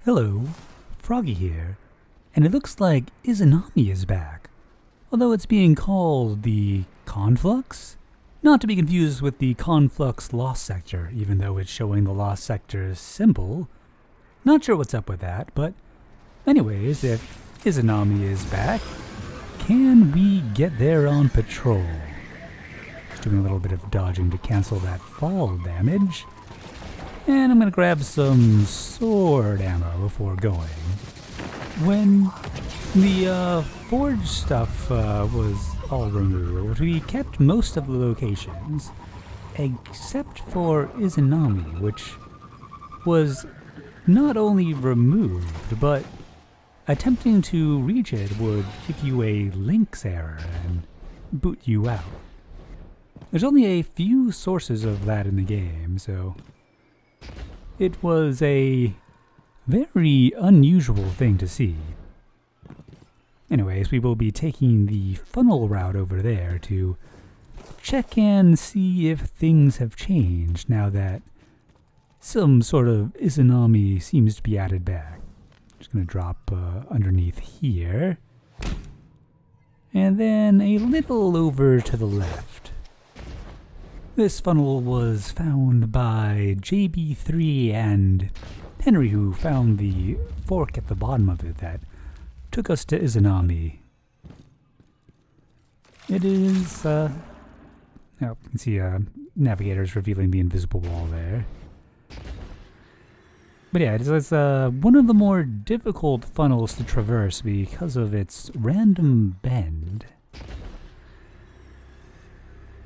Hello, Froggy here, and it looks like Izanami is back, although it's being called the Conflux? Not to be confused with the Conflux Lost Sector, even though it's showing the Lost Sector's symbol. Not sure what's up with that, but anyways, if Izanami is back, can we get there on patrol? Just doing a little bit of dodging to cancel that fall damage. And I'm going to grab some sword ammo before going. When the forge stuff was all removed, we kept most of the locations, except for Izanami, which was not only removed, but attempting to reach it would give you a links error and boot you out. There's only a few sources of that in the game, so it was a very unusual thing to see. Anyways, we will be taking the funnel route over there to check and see if things have changed now that some sort of Izanami seems to be added back. Just going to drop underneath here. And then a little over to the left. This funnel was found by JB3 and Henry, who found the fork at the bottom of it that took us to Izanami. It is, you can see navigators revealing the invisible wall there. But yeah, it's one of the more difficult funnels to traverse because of its random bend.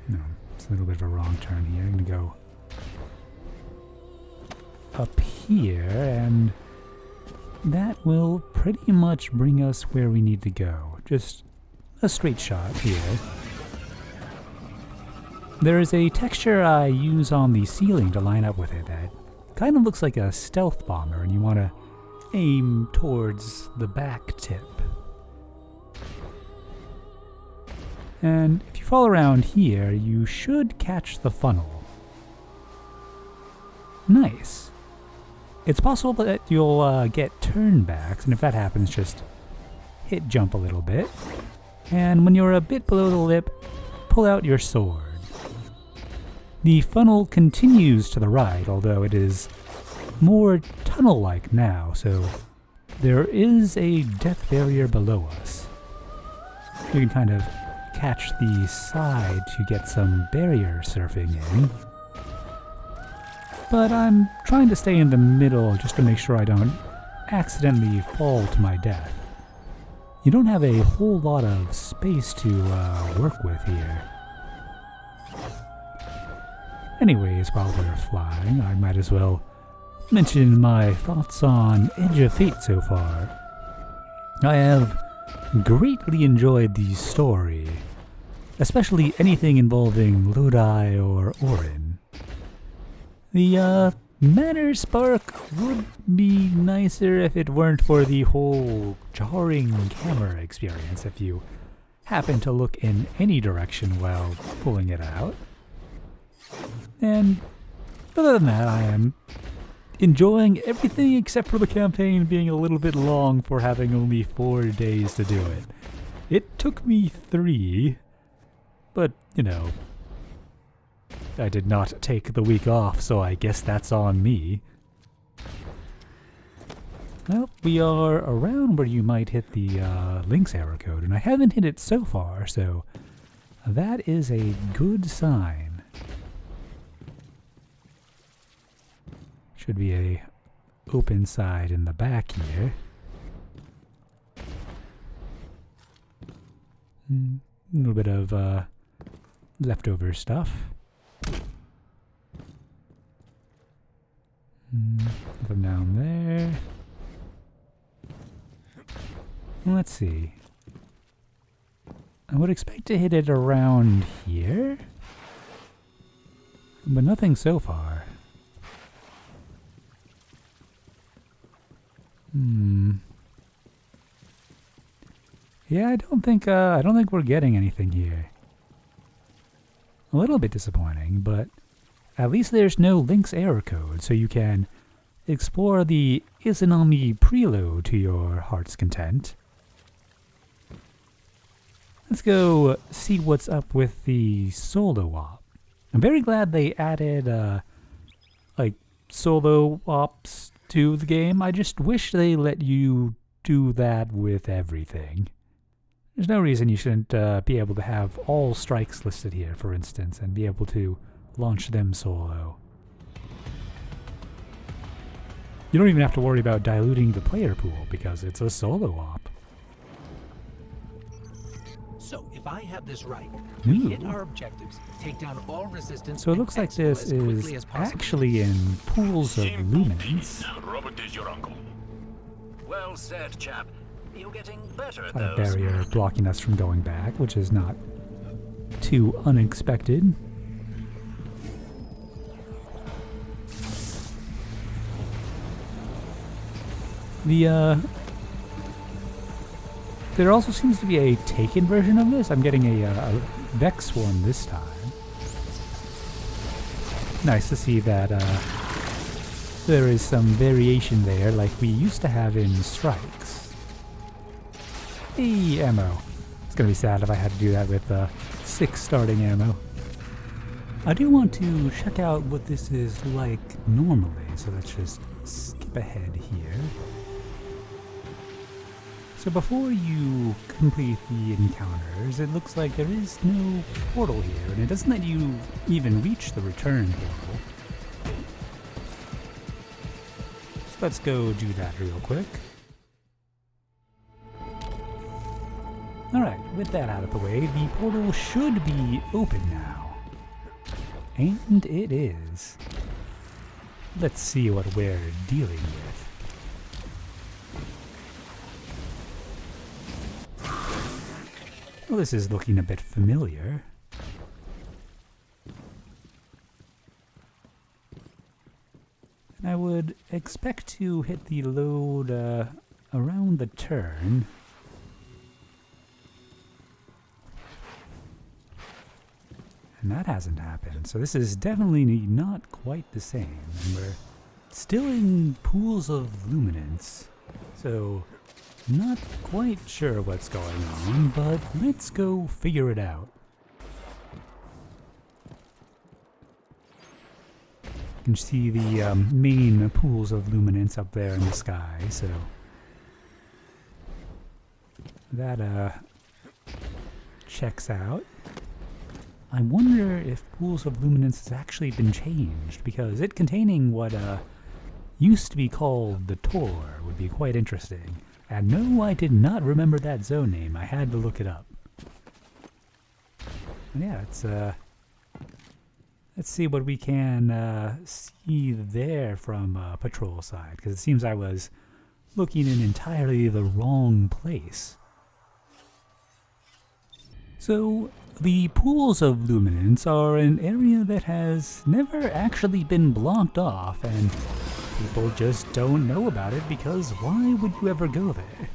No, it's a little bit of a wrong turn here. I'm going to go up here, and that will pretty much bring us where we need to go. Just a straight shot here. There is a texture I use on the ceiling to line up with it that kind of looks like a stealth bomber, and you want to aim towards the back tip. And if you fall around here, you should catch the funnel. Nice. It's possible that you'll get turnbacks, and if that happens, just hit jump a little bit. And when you're a bit below the lip, pull out your sword. The funnel continues to the right, although it is more tunnel-like now, so there is a depth barrier below us. You can kind of catch the side to get some barrier surfing in. But I'm trying to stay in the middle just to make sure I don't accidentally fall to my death. You don't have a whole lot of space to work with here. Anyways, while we're flying, I might as well mention my thoughts on Edge of Fate so far. I have greatly enjoyed the story, especially anything involving Lodi or Orin. The Manor Spark would be nicer if it weren't for the whole jarring camera experience if you happen to look in any direction while pulling it out. And other than that, I am enjoying everything except for the campaign being a little bit long for having only 4 days to do it. It took me 3, but, you know, I did not take the week off, so I guess that's on me. Well, we are around where you might hit the links error code, and I haven't hit it so far, so that is a good sign. Should be a open side in the back here. A little bit of leftover stuff. Nothing down there. Let's see. I would expect to hit it around here, but nothing so far. Yeah, I don't think we're getting anything here. A little bit disappointing, but at least there's no links error code, so you can explore the Izanami preload to your heart's content. Let's go see what's up with the solo op. I'm very glad they added, like, solo ops to the game. I just wish they let you do that with everything. There's no reason you shouldn't be able to have all strikes listed here, for instance, and be able to launch them solo. You don't even have to worry about diluting the player pool because it's a solo op. So, if I have this right, we hit our objectives, take down all resistance. So it looks like this is actually in pools of luminance. Robert is your uncle. Well said, chap. You're getting better at A those. barrier blocking us from going back, which is not too unexpected. There also seems to be a taken version of this. I'm getting a Vex one this time. Nice to see that there is some variation there, like we used to have in strikes. Hey, ammo. It's gonna be sad if I had to do that with 6 starting ammo. I do want to check out what this is like normally, so let's just skip ahead here. So before you complete the encounters, it looks like there is no portal here, and it doesn't let you even reach the return portal. So let's go do that real quick. Alright, with that out of the way, the portal should be open now. And it is. Let's see what we're dealing with. Well, this is looking a bit familiar. And I would expect to hit the load around the turn. And that hasn't happened, so this is definitely not quite the same. And we're still in pools of luminance, so not quite sure what's going on, but let's go figure it out. You can see the main pools of luminance up there in the sky, so that checks out. I wonder if pools of luminance has actually been changed, because it containing what used to be called the Tor would be quite interesting. And no, I did not remember that zone name. I had to look it up. And yeah, let's see what we can see there from patrol side, because it seems I was looking in entirely the wrong place. So, the pools of luminance are an area that has never actually been blocked off, and people just don't know about it because why would you ever go there?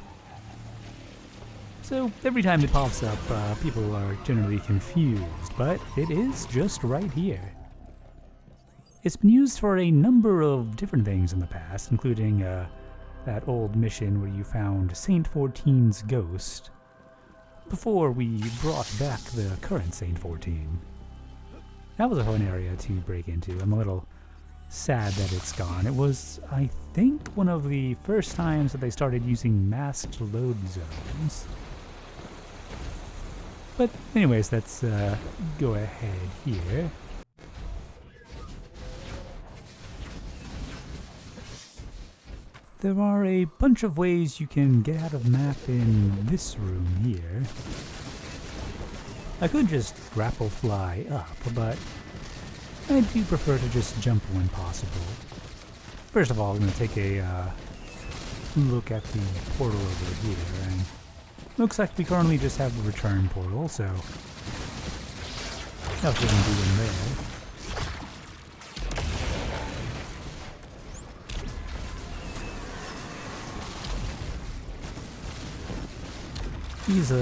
So every time it pops up, people are generally confused, but it is just right here. It's been used for a number of different things in the past, including that old mission where you found Saint 14's ghost, before we brought back the current Saint 14. That was a fun area to break into. I'm a little sad that it's gone. It was, I think, one of the first times that they started using masked load zones. But anyways, let's go ahead here. There are a bunch of ways you can get out of map in this room here. I could just grapple fly up, but I do prefer to just jump when possible. First of all, I'm going to take a look at the portal over here, and looks like we currently just have the return portal, so nothing to do in there. These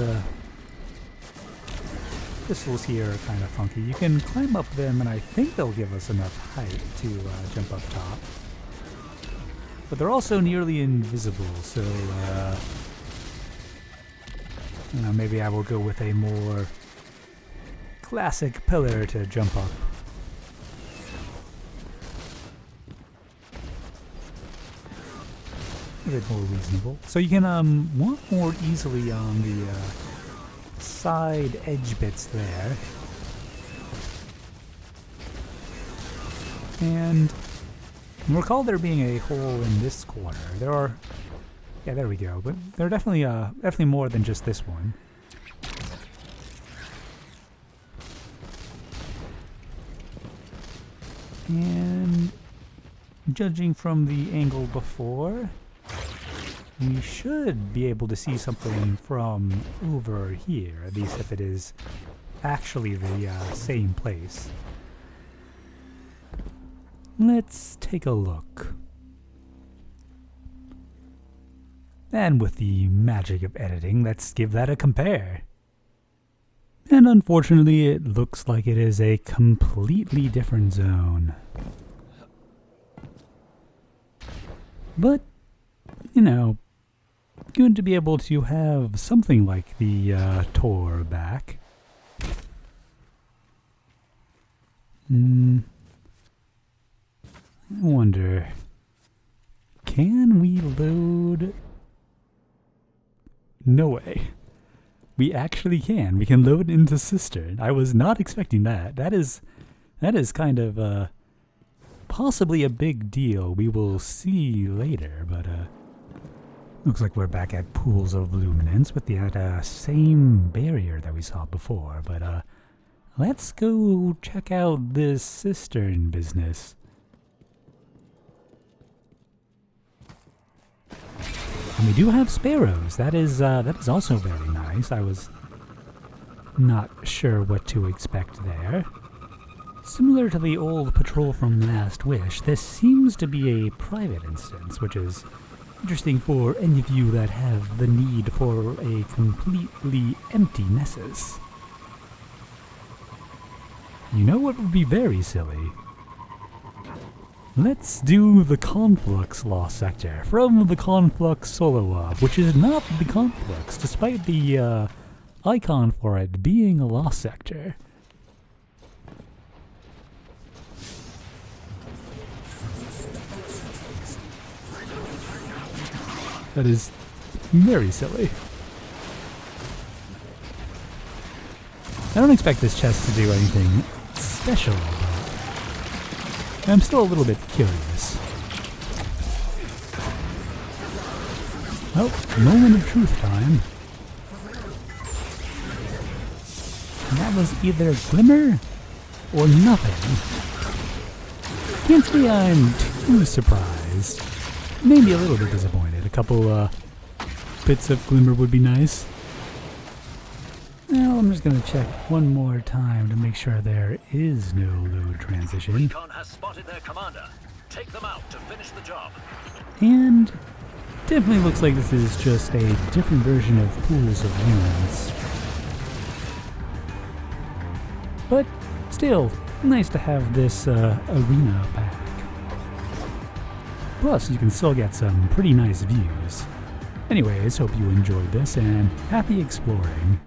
pistols here are kind of funky. You can climb up them, and I think they'll give us enough height to jump up top. but they're also nearly invisible, so maybe I will go with a more classic pillar to jump up. A bit more reasonable. So you can walk more easily on the side edge bits there. And recall there being a hole in this corner. There are, yeah, there we go. But there are definitely more than just this one. And judging from the angle before, we should be able to see something from over here, at least if it is actually the same place. Let's take a look. And with the magic of editing, let's give that a compare. And unfortunately, it looks like it is a completely different zone. But, you know, good to be able to have something like the tour back. I wonder, can we load? No way. We actually can. We can load into Cistern. I was not expecting that. That is kind of possibly a big deal. We will see later, but looks like we're back at Pools of Luminance with the same barrier that we saw before. But let's go check out this Cistern business. And we do have sparrows. That is also very nice. I was not sure what to expect there. Similar to the old patrol from Last Wish, this seems to be a private instance, which is interesting for any of you that have the need for a completely empty Nessus. You know what would be very silly? Let's do the Conflux Lost Sector from the Conflux Solo Op, which is not the Conflux, despite the icon for it being a Lost Sector. That is very silly. I don't expect this chest to do anything special, but I'm still a little bit curious. Oh, moment of truth time. And that was either glimmer or nothing. Can't say I'm too surprised. Maybe a little bit disappointed. A couple bits of glimmer would be nice. Well, I'm just going to check one more time to make sure there is no load transition. Recon has spotted their commander. Take them out to finish the job. And definitely looks like this is just a different version of Pools of Luminance. But still, nice to have this arena back. Plus, you can still get some pretty nice views. Anyways, hope you enjoyed this and happy exploring.